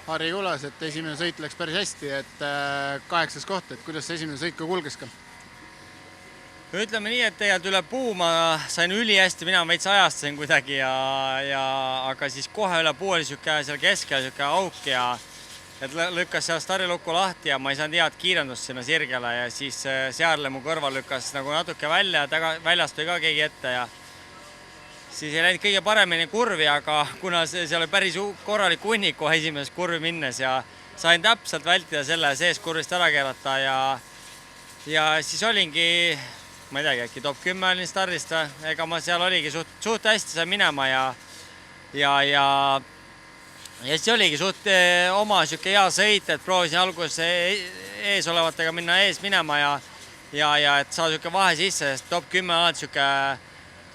Harri kuulas, et esimene sõit läks päris hästi, et 8. koht, et kuidas see esimene sõit ka kulges ka? Ütleme nii, et tegelikult üle puu ma sain üli hästi, mina veits ajastasin kuidagi aga siis kohe üle puu oli seal keskel siuke auk ja et lükkas seal starilukku lahti ja ma ei saanud head kiirendust sinna sirgele ja siis Searle mu kõrval lükkas nagu natuke välja, väljast või ka keegi ette ja siis ei läinud kõige paremini kurvi, aga kuna seal oli päris korralik hunnik kohe esimeses kurvi minnes ja sain täpselt vältida selle sees kurvist ära keerata ja siis olingi, ma ei teagi, äkki top 10 olin stardist või, ega ma seal oligi suht hästi sain minema ja siis oligi suht oma siuke hea sõit, et proovisin alguses ees olevatega minna ees minema ja et saada siuke vahe sisse, sest top 10 on alati siuke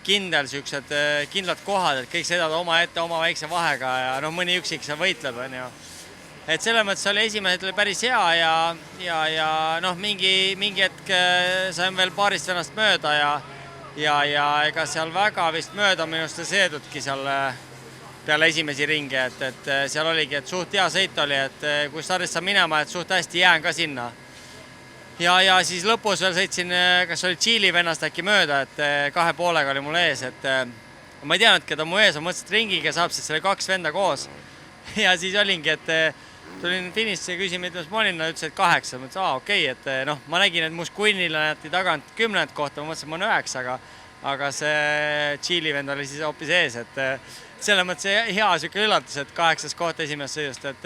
kindel, siuksed kindlad kohad, et kõik sõidavad oma ette oma väikse vahega ja noh, mõni üksik seal võitleb, on ju. Et selles mõttes oli esimesed oli päris hea ja noh, mingi hetk sain veel paarist vennast mööda ja ega seal väga vist mööda minust ei seedudki seal peale esimesi ringe, et seal oligi, et suht hea sõit oli, et kui stardist saab minema, et suht hästi jään ka sinna. Ja siis lõpus veel sõitsin, kas oli Tšiili vennast äkki mööda, et 2,5 oli mul ees, et ma ei teadnud, keda mu ees on, mõtlesin, et ringiga saab, sest seal oli 2 venda koos. Ja siis olingi, et tulin finišisse ja küsisin, mitmes ma olin, ütles, et 8. Ma mõtlesin, okei, et noh, ma nägin, et must kunnile näeti tagant 10. kohta, ma mõtlesin, et ma olen 9, aga see Tšiili vend oli siis hoopis ees, et selles mõttes hea siuke üllatus, et 8. koht esimest sõidust, et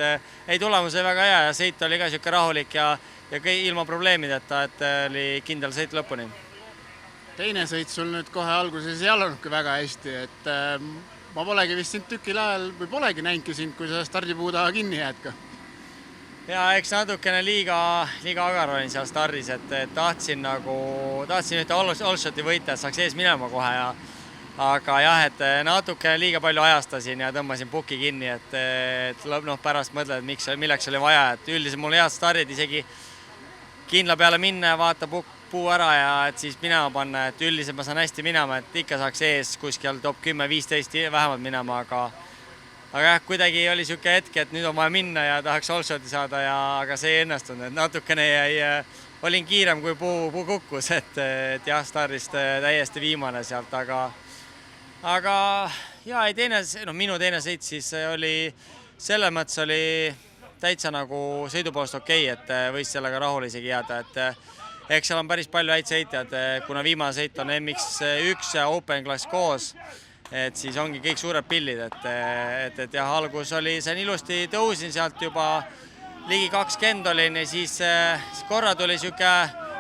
ei tulemus oli väga hea ja sõit oli ka siuke rahulik ja ilma probleemideta, et oli kindel sõit lõpuni. Teine sõit sul nüüd kohe alguses ei alunudki väga hästi, et ma polegi vist sind tükil ajal või polegi näinudki sind, kui sa stardipuu taha kinni jääd ka. Ja eks natukene liiga agar olin seal stardis, et tahtsin ühte all-shoti võita, et saaks ees minema kohe aga jah, et natukene liiga palju ajastasin ja tõmbasin puki kinni, et pärast mõtled, milleks oli vaja, et üldiselt mul head stardid isegi kindla peale minna ja vaata puu ära ja et siis minema panna, et üldiselt ma saan hästi minema, et ikka saaks ees kuskil top 10-15 vähemalt minema, aga jah, kuidagi oli siuke hetk, et nüüd on vaja minna ja tahaks all-shoti saada aga see ei õnnestunud, et natukene olin kiirem kui puu kukkus, et jah, stardist täiesti viimane sealt, aga ja minu teine sõit siis oli, selles mõttes oli täitsa nagu sõidupoolest okei, et võis sellega rahul isegi jääda, et eks seal on päris palju häid sõitjad, kuna viimane sõit on MX1 ja Open Class koos, et siis ongi kõik suured pillid, et jah, algus sain ilusti, tõusin sealt juba ligi 20 olin ja siis korra tuli siuke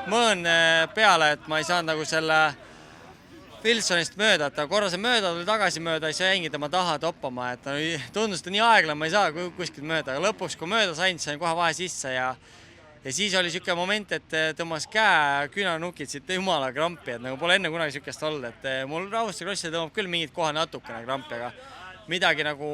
mõõn peale, et ma ei saanud nagu selle Wilsonist mööda, et korra see mööda tuli tagasi mööda, siis jäingi tema taha toppama, et tundus, et nii aegla, ma ei saa kuskilt mööda, aga lõpuks, kui mööda sain kohe vahe sisse ja siis oli siuke moment, et tõmbas käe küünanukid siit jumala krampi, et nagu pole enne kunagi siukest olnud, et mul Rahuste Krossil tõmbab küll mingid kohe natukene krampi, aga midagi nagu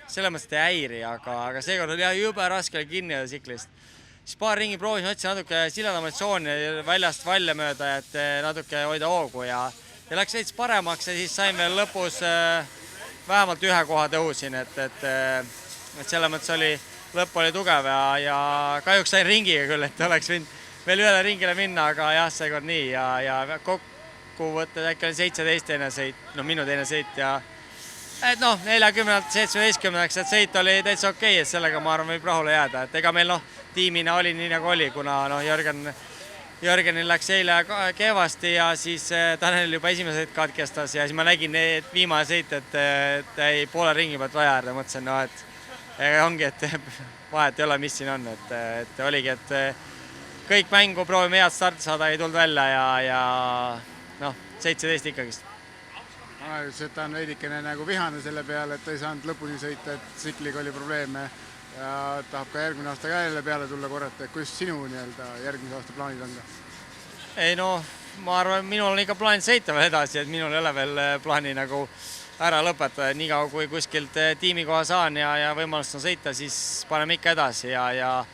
selles mõttes ei häiri, aga seekord oli jube raske kinni tsiklist. Siis paar ringi proovisin, otsin natuke siledamaid tsooni väljast välja mööda, et natuke hoida hoogu ja läks veits paremaks ja siis sain veel lõpus vähemalt ühe koha tõusin, et selles mõttes lõpp oli tugev ja kahjuks sain ringiga küll, et oleks võinud veel ühele ringile minna, aga jah, seekord nii ja kokkuvõttes äkki oli 17 teine sõit, minu teine sõit ja et 40-17, et sõit oli täitsa okei, et sellega ma arvan võib rahule jääda, et ega meil tiimina oli nii nagu oli, kuna Jörgenil läks eile kehvasti ja siis Tanel juba esimese sõit katkestas ja siis ma nägin viimane sõit, et ei poole ringi pealt vaja äärde, mõtlesin, et ongi, et vahet ei ole, mis siin on, et oligi, et kõik mängu proovime head starti saada, ei tulnud välja ja 17 ikkagist. Ta on veidikene nagu vihane selle peale, et ei saanud lõpuni sõita, et tsikliga oli probleeme ja tahab ka järgmine aasta ka jälle peale tulla korrata, et kuidas sinu järgmise aasta plaanid on? Ei ma arvan, minul on ikka plaan sõita veel edasi, et minul ei ole veel plaani nagu ära lõpetada, nii kaua kui kuskilt tiimikoha saan ja võimalust on sõita, siis paneme ikka edasi ja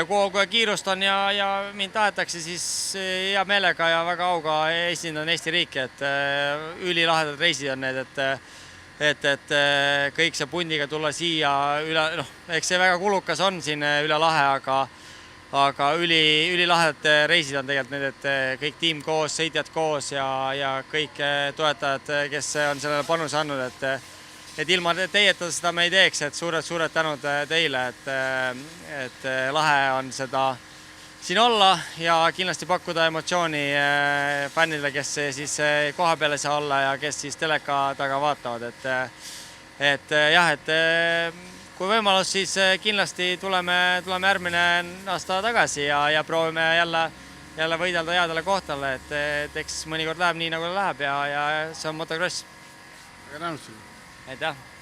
kui kiirust on ja mind tahetakse, siis hea meelega ja väga auga esindan Eesti riiki, et ülilahedad reisid on need, et kõik see pundiga tulla siia üle, eks see väga kulukas on siin üle lahe, aga ülilahedad reisid on tegelikult need, et kõik tiim koos, sõitjad koos ja kõik toetajad, kes on sellele panuse andnud, et ilma teieta seda me ei teeks, et suured tänud teile, et lahe on seda siin olla ja kindlasti pakkuda emotsiooni fännidele, kes siis koha peal ei saa olla ja kes siis teleka taga vaatavad, et kui võimalus, siis kindlasti tuleme järgmine aasta tagasi ja proovime jälle võidelda headele kohtale, et eks mõnikord läheb nii, nagu läheb ja see on motocross. Väga tänud sulle. Aitäh!